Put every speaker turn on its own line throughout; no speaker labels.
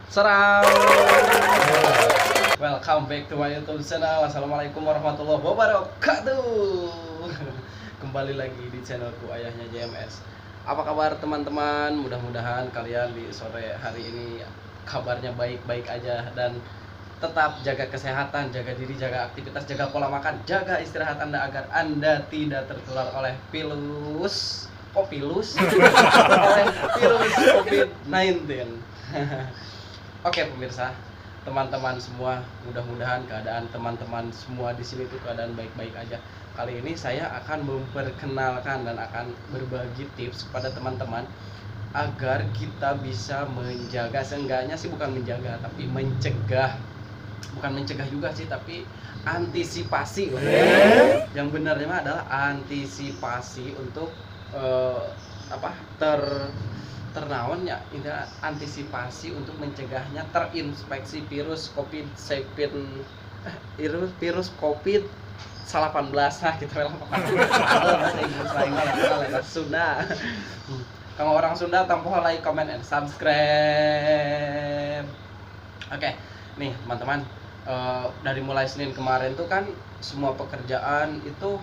Serang. Welcome back to my YouTube channel. Assalamualaikum warahmatullahi wabarakatuh. Kembali lagi di channelku Ayahnya JMS. Apa kabar teman-teman? Mudah-mudahan kalian di sore hari ini kabarnya baik-baik aja dan tetap jaga kesehatan, jaga diri, jaga aktivitas, jaga pola makan, jaga istirahat Anda agar Anda tidak tertular oleh pilus oleh virus COVID-19. Oke pemirsa, teman-teman semua, mudah-mudahan keadaan teman-teman semua di sini tuh keadaan baik-baik aja. Kali ini saya akan memperkenalkan dan akan berbagi tips kepada teman-teman agar kita bisa menjaga, seenggaknya sih bukan menjaga tapi mencegah. Bukan mencegah juga sih, tapi antisipasi. Yang benarnya mah adalah antisipasi untuk ternaon ya, antisipasi untuk mencegahnya terinfeksi virus COVID-19, virus COVID 18 lah gitu lah bahasa Inggris lain lah Sunda. Kalau orang Sunda tampoh like, comment, and subscribe. Oke, nih teman-teman, dari mulai Senin kemarin tuh kan semua pekerjaan itu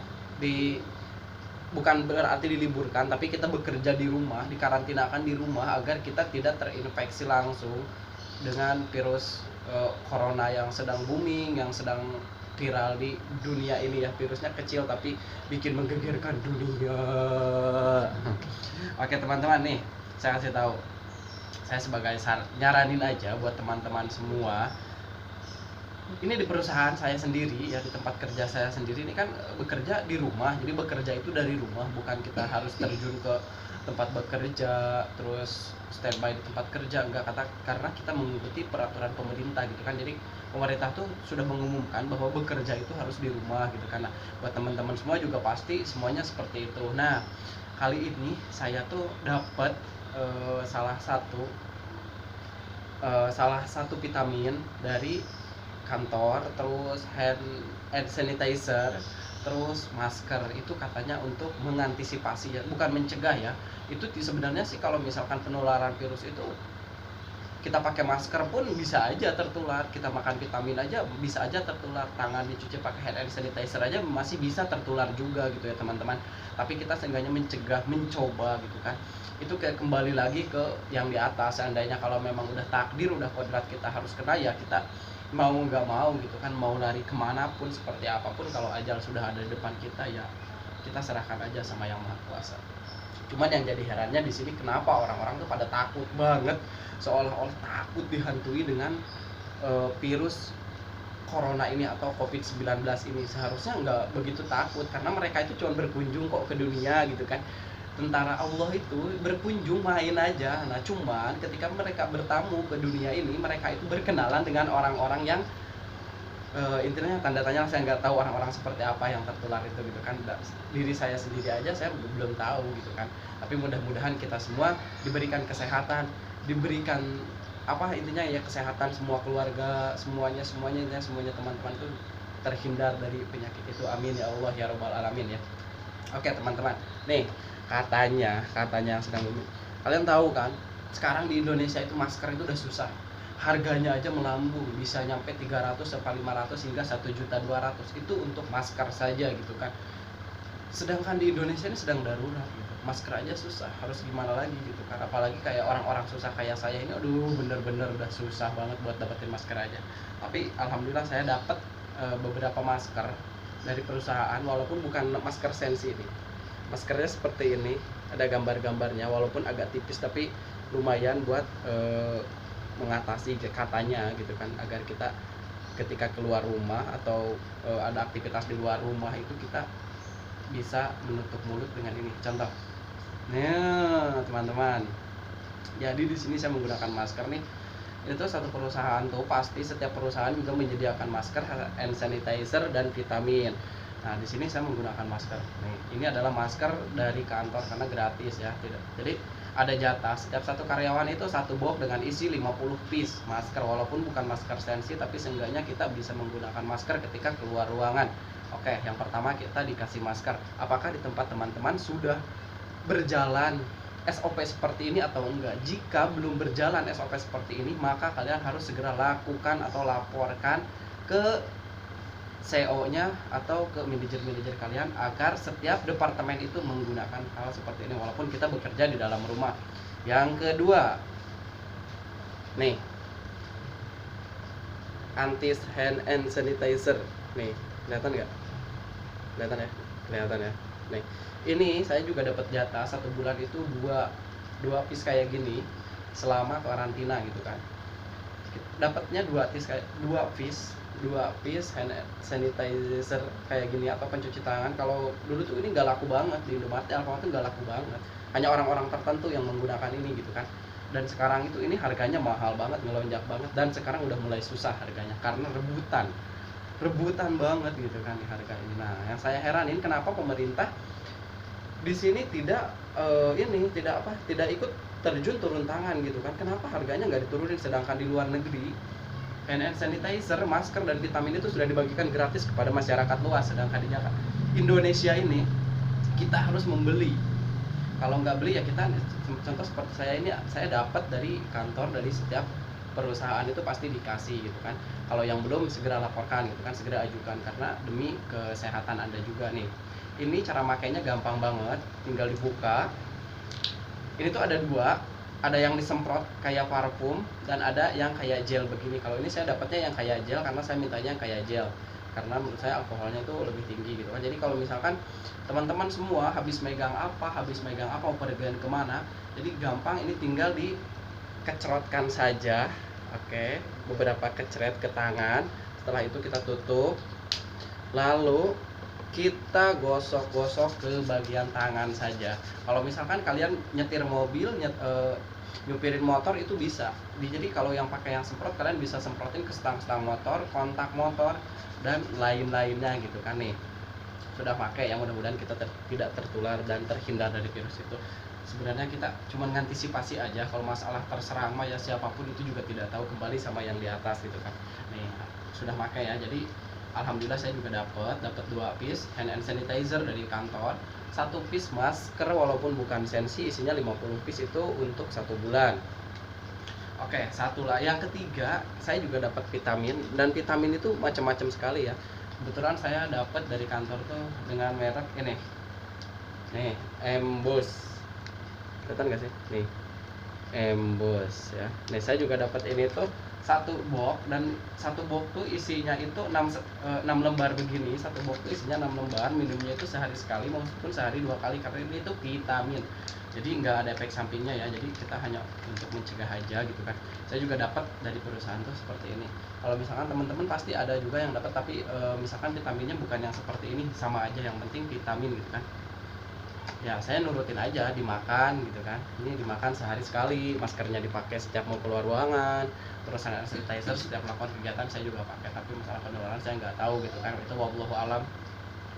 bukan berarti diliburkan, tapi kita bekerja di rumah, dikarantinakan di rumah agar kita tidak terinfeksi langsung dengan virus corona yang sedang booming, yang sedang viral di dunia ini ya. Virusnya kecil tapi bikin menggegerkan dunia. Oke teman-teman, nih saya kasih tahu, saya sebagai nyaranin aja buat teman-teman semua. Ini di perusahaan saya sendiri ya, di tempat kerja saya sendiri ini kan bekerja di rumah. Jadi bekerja itu dari rumah, bukan kita harus terjun ke tempat bekerja terus standby di tempat kerja, enggak, karena kita mengikuti peraturan pemerintah gitu kan. Jadi pemerintah tuh sudah mengumumkan bahwa bekerja itu harus di rumah gitu kan. Nah, buat teman-teman semua juga pasti semuanya seperti itu. Nah, kali ini saya tuh dapat salah satu vitamin dari kantor, terus hand sanitizer, terus masker. Itu katanya untuk mengantisipasi ya, bukan mencegah ya. Itu sebenarnya sih kalau misalkan penularan virus itu kita pakai masker pun bisa aja tertular, kita makan vitamin aja bisa aja tertular, tangan dicuci pakai hand sanitizer aja masih bisa tertular juga gitu ya teman-teman. Tapi kita seenggaknya mencegah, mencoba gitu kan. Itu kayak kembali lagi ke yang di atas. Seandainya kalau memang udah takdir, udah kodrat kita harus kena, ya kita mau nggak mau gitu kan, mau lari kemanapun seperti apapun, kalau ajal sudah ada di depan kita ya kita serahkan aja sama yang maha kuasa. Cuman yang jadi herannya di sini, kenapa orang-orang tuh pada takut banget, seolah-olah takut dihantui dengan virus corona ini atau COVID-19 ini. Seharusnya nggak begitu takut, karena mereka itu cuma berkunjung kok ke dunia gitu kan. Tentara Allah itu berkunjung main aja. Nah cuman ketika mereka bertamu ke dunia ini, mereka itu berkenalan dengan orang-orang yang intinya tanda tanya, saya nggak tahu orang-orang seperti apa yang tertular itu gitu kan. Diri saya sendiri aja saya belum tahu gitu kan. Tapi mudah-mudahan kita semua diberikan kesehatan, diberikan intinya ya kesehatan, semua keluarga, semuanya teman-teman tuh terhindar dari penyakit itu. Amin ya Allah ya robbal alamin ya. Oke teman-teman, nih katanya yang sedang booming, kalian tahu kan sekarang di Indonesia itu masker itu udah susah, harganya aja melambung, bisa nyampe 300 sampai 500 hingga 1.200.000 itu untuk masker saja gitu kan. Sedangkan di Indonesia ini sedang darurat gitu, masker aja susah, harus gimana lagi gitu kan. Apalagi kayak orang-orang susah kayak saya ini, aduh bener-bener udah susah banget buat dapetin masker aja. Tapi alhamdulillah saya dapat beberapa masker dari perusahaan, walaupun bukan masker sensi ini. Maskernya seperti ini, ada gambar-gambarnya, walaupun agak tipis tapi lumayan buat mengatasi katanya gitu kan, agar kita ketika keluar rumah atau ada aktivitas di luar rumah itu kita bisa menutup mulut dengan ini. Contoh, nah teman-teman, jadi di sini saya menggunakan masker nih. Itu satu perusahaan tuh pasti setiap perusahaan juga menyediakan masker, hand sanitizer, dan vitamin. Nah di sini saya menggunakan masker. Nih, ini adalah masker dari kantor karena gratis ya, tidak. Jadi ada jatah, setiap satu karyawan itu satu box dengan isi 50 piece masker, walaupun bukan masker sensi, tapi seenggaknya kita bisa menggunakan masker ketika keluar ruangan. Oke, yang pertama kita dikasih masker. Apakah di tempat teman-teman sudah berjalan SOP seperti ini atau enggak. Jika belum berjalan SOP seperti ini, maka kalian harus segera lakukan atau laporkan ke CEO-nya atau ke manajer-manajer kalian agar setiap departemen itu menggunakan hal seperti ini walaupun kita bekerja di dalam rumah. Yang kedua, nih, anti hand and sanitizer. Nih, kelihatan nggak? Kelihatan ya? Kelihatan ya? Nih, ini saya juga dapat jatah 1 bulan itu dua piece kayak gini selama karantina gitu kan. Dapatnya dua piece hand sanitizer kayak gini atau pencuci tangan. Kalau dulu tuh ini nggak laku banget di Indomaret, Alfamart tuh nggak laku banget, hanya orang-orang tertentu yang menggunakan ini gitu kan. Dan sekarang itu ini harganya mahal banget, melonjak banget, dan sekarang udah mulai susah harganya karena rebutan banget gitu kan di harga ini. Nah, yang saya heranin kenapa pemerintah di sini tidak tidak ikut terjun turun tangan gitu kan. Kenapa harganya nggak diturunin, sedangkan di luar negeri hand sanitizer, masker, dan vitamin itu sudah dibagikan gratis kepada masyarakat luas, sedangkan di Indonesia ini kita harus membeli. Kalau nggak beli ya kita, contoh seperti saya ini, saya dapat dari kantor, dari setiap perusahaan itu pasti dikasih gitu kan. Kalau yang belum, segera laporkan gitu kan, segera ajukan karena demi kesehatan Anda juga nih. Ini cara makainya gampang banget, tinggal dibuka. Ini tuh ada dua, ada yang disemprot kayak parfum dan ada yang kayak gel begini. Kalau ini saya dapatnya yang kayak gel karena saya mintanya yang kayak gel, karena menurut saya alkoholnya itu lebih tinggi gitu kan. Jadi kalau misalkan teman-teman semua habis megang apa mau pergian kemana, jadi gampang, ini tinggal dikecrotkan saja. Oke, beberapa kecret ke tangan, setelah itu kita tutup, lalu kita gosok-gosok ke bagian tangan saja. Kalau misalkan kalian nyetir mobil, nyupirin motor itu bisa. Jadi kalau yang pakai yang semprot, kalian bisa semprotin ke stang-stang motor, kontak motor, dan lain-lainnya gitu kan. Nih, sudah pakai ya, mudah-mudahan kita tidak tertular dan terhindar dari virus itu. Sebenarnya kita cuma ngantisipasi aja. Kalau masalah terserang mah ya siapapun itu juga tidak tahu, kembali sama yang di atas gitu kan. Nih, sudah pakai ya. Jadi alhamdulillah saya juga dapat 2 piece hand sanitizer dari kantor, 1 piece masker walaupun bukan sensi, isinya 50 piece itu untuk 1 bulan. Oke, satu lah. Yang ketiga, saya juga dapat vitamin, dan vitamin itu macam-macam sekali ya. Kebetulan saya dapat dari kantor tuh dengan merek ini. Nih, Embus. Kelihatan nggak sih? Nih, Embus ya. Nih, saya juga dapat ini tuh 1 box, dan 1 box tuh isinya itu 6 lembar begini. 1 box tuh isinya 6 lembar. Minumnya itu sehari sekali maupun sehari 2 kali karena ini tuh vitamin. Jadi nggak ada efek sampingnya ya. Jadi kita hanya untuk mencegah aja gitu kan. Saya juga dapat dari perusahaan tuh seperti ini. Kalau misalkan teman-teman pasti ada juga yang dapat, tapi misalkan vitaminnya bukan yang seperti ini, sama aja, yang penting vitamin gitu kan. Ya saya nurutin aja, dimakan gitu kan. Ini dimakan sehari sekali, maskernya dipakai setiap mau keluar ruangan, terus hand sanitizer setiap melakukan kegiatan saya juga pakai. Tapi masalah penularan saya nggak tahu gitu kan, itu wallahu alam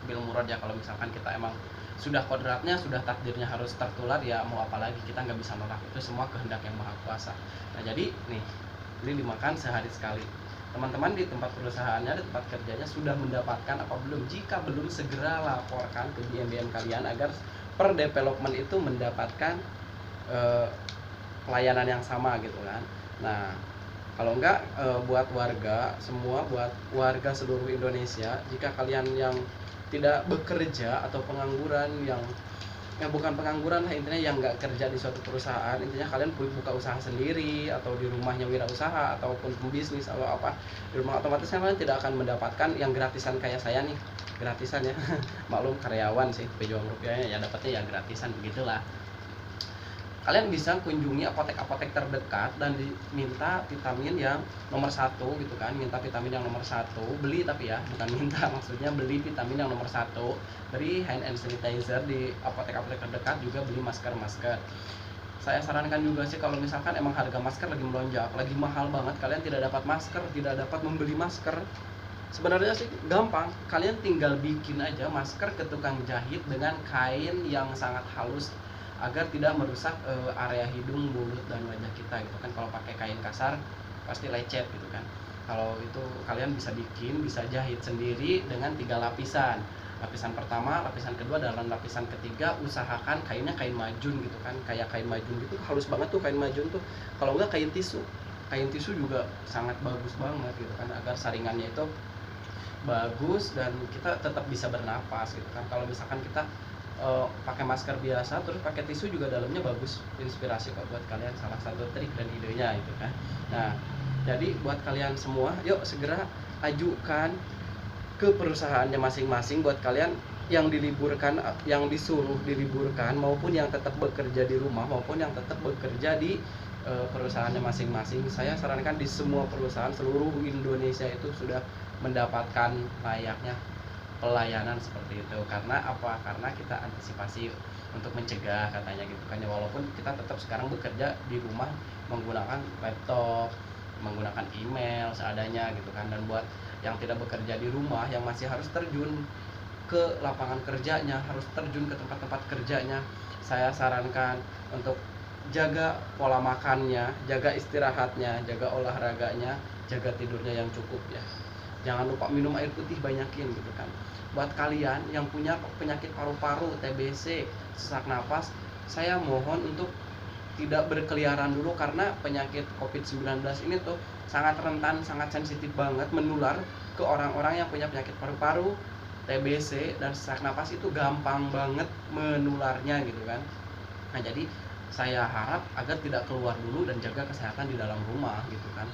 bil murad ya. Kalau misalkan kita emang sudah kodratnya, sudah takdirnya harus tertular, ya mau apa lagi, kita nggak bisa nolak, itu semua kehendak yang maha kuasa. Nah jadi nih, ini dimakan sehari sekali. Teman-teman di tempat perusahaannya, di tempat kerjanya sudah mendapatkan apa belum? Jika belum, segera laporkan ke BM-BM kalian agar per development itu mendapatkan pelayanan yang sama gitu kan. Nah, kalau enggak, buat warga semua, buat warga seluruh Indonesia, jika kalian yang tidak bekerja atau pengangguran, yang bukan pengangguran lah, intinya yang nggak kerja di suatu perusahaan, intinya kalian buka usaha sendiri atau di rumahnya wirausaha ataupun pembisnis atau apa di rumah, otomatis kalian tidak akan mendapatkan yang gratisan kayak saya nih, gratisan ya. Maklum karyawan sih, pejuang rupiahnya ya, dapatnya ya gratisan begitulah. Kalian bisa kunjungi apotek-apotek terdekat dan diminta vitamin yang nomor 1 gitu kan. Minta vitamin yang nomor 1, beli, tapi ya bukan minta, maksudnya beli vitamin yang nomor 1, beri hand sanitizer di apotek-apotek terdekat, juga beli masker. Saya sarankan juga sih, kalau misalkan emang harga masker lagi melonjak, lagi mahal banget, kalian tidak dapat masker, tidak dapat membeli masker, sebenarnya sih gampang. Kalian tinggal bikin aja masker ke tukang jahit dengan kain yang sangat halus agar tidak merusak area hidung, mulut, dan wajah kita gitu kan. Kalau pakai kain kasar pasti lecet gitu kan. Kalau itu kalian bisa bikin, bisa jahit sendiri dengan 3 lapisan. lapisan pertama, lapisan kedua, dan lapisan ketiga usahakan kainnya kain majun gitu kan, kayak kain majun gitu, halus banget tuh kain majun tuh. Kalau enggak kain tisu juga sangat bagus banget gitu kan, agar saringannya itu bagus dan kita tetap bisa bernapas gitu kan. Kalau misalkan kita pakai masker biasa terus pakai tisu juga dalamnya bagus, inspirasi kok buat kalian, salah satu trik dan idenya itu kan. Nah, jadi buat kalian semua, yuk segera ajukan ke perusahaannya masing-masing. Buat kalian yang diliburkan, yang disuruh diliburkan, maupun yang tetap bekerja di rumah, maupun yang tetap bekerja di perusahaannya masing-masing, saya sarankan di semua perusahaan seluruh Indonesia itu sudah mendapatkan layaknya pelayanan seperti itu. Karena apa? Karena kita antisipasi untuk mencegah katanya gitu kan ya, walaupun kita tetap sekarang bekerja di rumah menggunakan laptop, menggunakan email seadanya gitu kan. Dan buat yang tidak bekerja di rumah, yang masih harus terjun ke lapangan kerjanya, harus terjun ke tempat-tempat kerjanya, saya sarankan untuk jaga pola makannya, jaga istirahatnya, jaga olahraganya, jaga tidurnya yang cukup ya. Jangan lupa minum air putih banyakin gitu kan. Buat kalian yang punya penyakit paru-paru, TBC, sesak napas, saya mohon untuk tidak berkeliaran dulu, karena penyakit COVID-19 ini tuh sangat rentan, sangat sensitif banget menular ke orang-orang yang punya penyakit paru-paru, TBC, dan sesak napas. Itu gampang banget menularnya gitu kan. Nah, jadi saya harap agar tidak keluar dulu dan jaga kesehatan di dalam rumah gitu kan,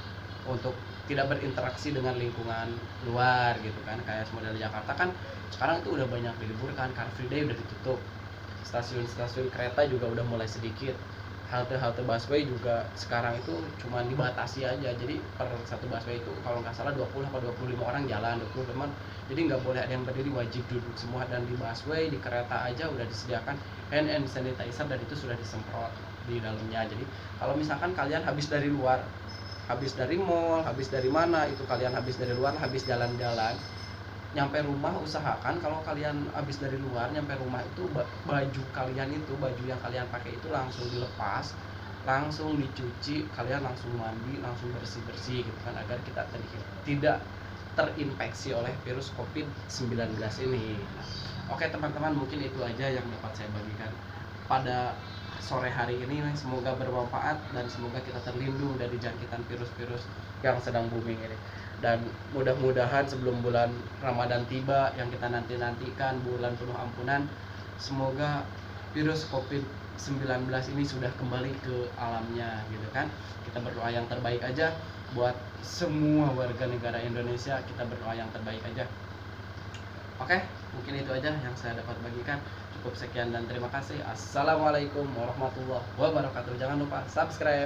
untuk tidak berinteraksi dengan lingkungan luar gitu kan. Kayak model Jakarta kan sekarang itu udah banyak diliburkan, Car Free Day udah ditutup, stasiun-stasiun kereta juga udah mulai sedikit, halte-halte busway juga sekarang itu cuma dibatasi aja. Jadi per satu busway itu kalau nggak salah 20 atau 25 orang jalan, 25. Jadi nggak boleh ada yang berdiri, wajib duduk semua. Dan di busway, di kereta aja udah disediakan hand sanitizer dan itu sudah disemprot di dalamnya. Jadi kalau misalkan kalian habis dari luar, habis dari mall, habis dari mana itu, kalian habis dari luar, habis jalan-jalan, nyampe rumah usahakan kalau kalian habis dari luar nyampe rumah itu baju kalian itu, baju yang kalian pakai itu langsung dilepas, langsung dicuci, kalian langsung mandi, langsung bersih-bersih gitu kan, agar kita tidak terinfeksi oleh virus COVID-19 ini. Nah, oke teman-teman, mungkin itu aja yang dapat saya bagikan pada sore hari ini. Semoga bermanfaat dan semoga kita terlindung dari jangkitan virus-virus yang sedang booming ini. Dan mudah-mudahan sebelum bulan Ramadan tiba yang kita nanti-nantikan, bulan penuh ampunan, semoga virus COVID-19 ini sudah kembali ke alamnya gitu kan. Kita berdoa yang terbaik aja buat semua warga negara Indonesia, kita berdoa yang terbaik aja. Oke, mungkin itu aja yang saya dapat bagikan. Cukup sekian dan terima kasih. Assalamualaikum warahmatullahi wabarakatuh. Jangan lupa subscribe.